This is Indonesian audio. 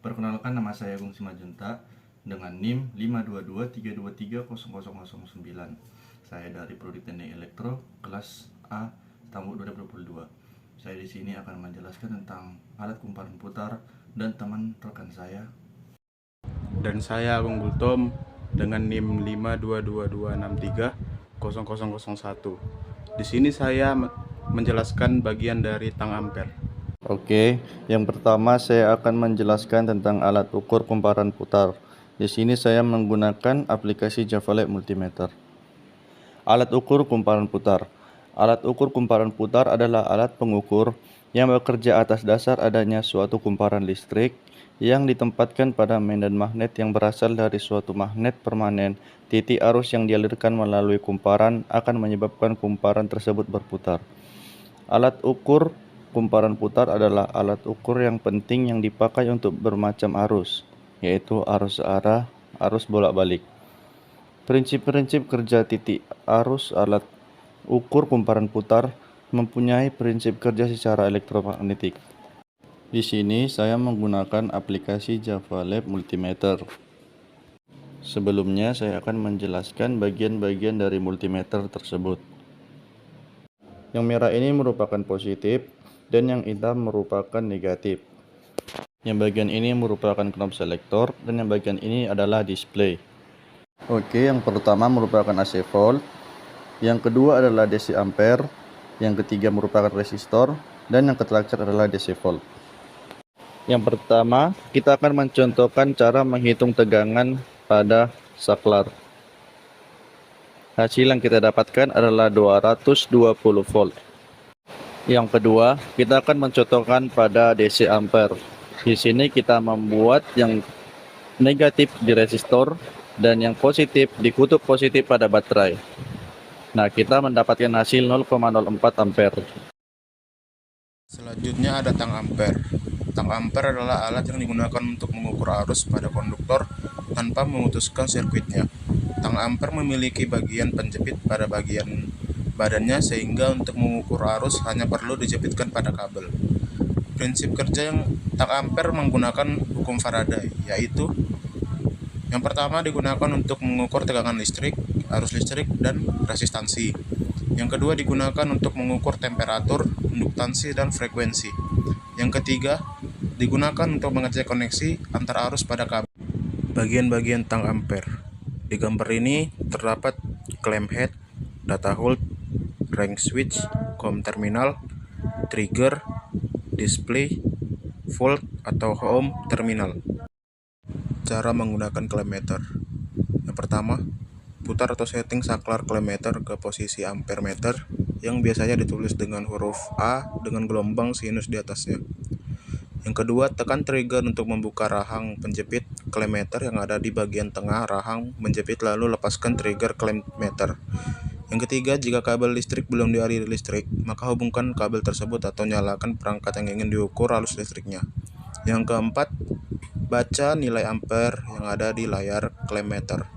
Perkenalkan, nama saya Agung Simajunta dengan NIM 52232300009. Saya dari Prodi Teknik Elektro kelas A tahun 2022. Saya di sini akan menjelaskan tentang alat kumparan putar dan teman rekan saya. Dan saya Agung Gultom dengan NIM 52226300001. Di sini saya menjelaskan bagian dari tang ampere. Oke, yang pertama saya akan menjelaskan tentang alat ukur kumparan putar. Di sini saya menggunakan aplikasi Java Lab Multimeter. Alat ukur kumparan putar. Alat ukur kumparan putar adalah alat pengukur yang bekerja atas dasar adanya suatu kumparan listrik yang ditempatkan pada medan magnet yang berasal dari suatu magnet permanen. Titik arus yang dialirkan melalui kumparan akan menyebabkan kumparan tersebut berputar. Alat ukur kumparan putar adalah alat ukur yang penting yang dipakai untuk bermacam arus, yaitu arus searah, arus bolak-balik. Prinsip-prinsip kerja titik arus alat ukur kumparan putar mempunyai prinsip kerja secara elektromagnetik. Di sini saya menggunakan aplikasi Java Lab Multimeter. Sebelumnya saya akan menjelaskan bagian-bagian dari multimeter tersebut. Yang merah ini merupakan positif dan yang hitam merupakan negatif. Yang bagian ini merupakan knob selektor dan yang bagian ini adalah display. Oke, yang pertama merupakan AC volt, yang kedua adalah DC ampere, yang ketiga merupakan resistor, dan yang terakhir adalah DC volt. Yang pertama, kita akan mencontohkan cara menghitung tegangan pada saklar. Hasil yang kita dapatkan adalah 220 volt. Yang kedua, kita akan mencontohkan pada DC ampere. Di sini kita membuat yang negatif di resistor dan yang positif di kutub positif pada baterai. Nah, kita mendapatkan hasil 0,04 ampere. Selanjutnya ada tang ampere. Tang ampere adalah alat yang digunakan untuk mengukur arus pada konduktor tanpa memutuskan sirkuitnya. Tang ampere memiliki bagian penjepit pada bagian badannya sehingga untuk mengukur arus hanya perlu dijepitkan pada kabel. Prinsip kerja yang tang ampere menggunakan hukum Faraday, yaitu yang pertama digunakan untuk mengukur tegangan listrik, arus listrik, dan resistansi. Yang kedua digunakan untuk mengukur temperatur, induktansi, dan frekuensi. Yang ketiga digunakan untuk mengecek koneksi antar arus pada kabel. Bagian-bagian tang ampere. Di gambar ini terdapat clamp head, data hold, crank switch, COM terminal, trigger, display, volt atau home terminal. Cara menggunakan clamp meter. Yang pertama, putar atau setting saklar clamp meter ke posisi ampere meter yang biasanya ditulis dengan huruf A dengan gelombang sinus di atasnya. Yang kedua, tekan trigger untuk membuka rahang penjepit clamp meter yang ada di bagian tengah rahang menjepit, lalu lepaskan trigger clamp meter. Yang ketiga, jika kabel listrik belum dialiri listrik, maka hubungkan kabel tersebut atau nyalakan perangkat yang ingin diukur arus listriknya. Yang keempat, baca nilai ampere yang ada di layar clamp meter.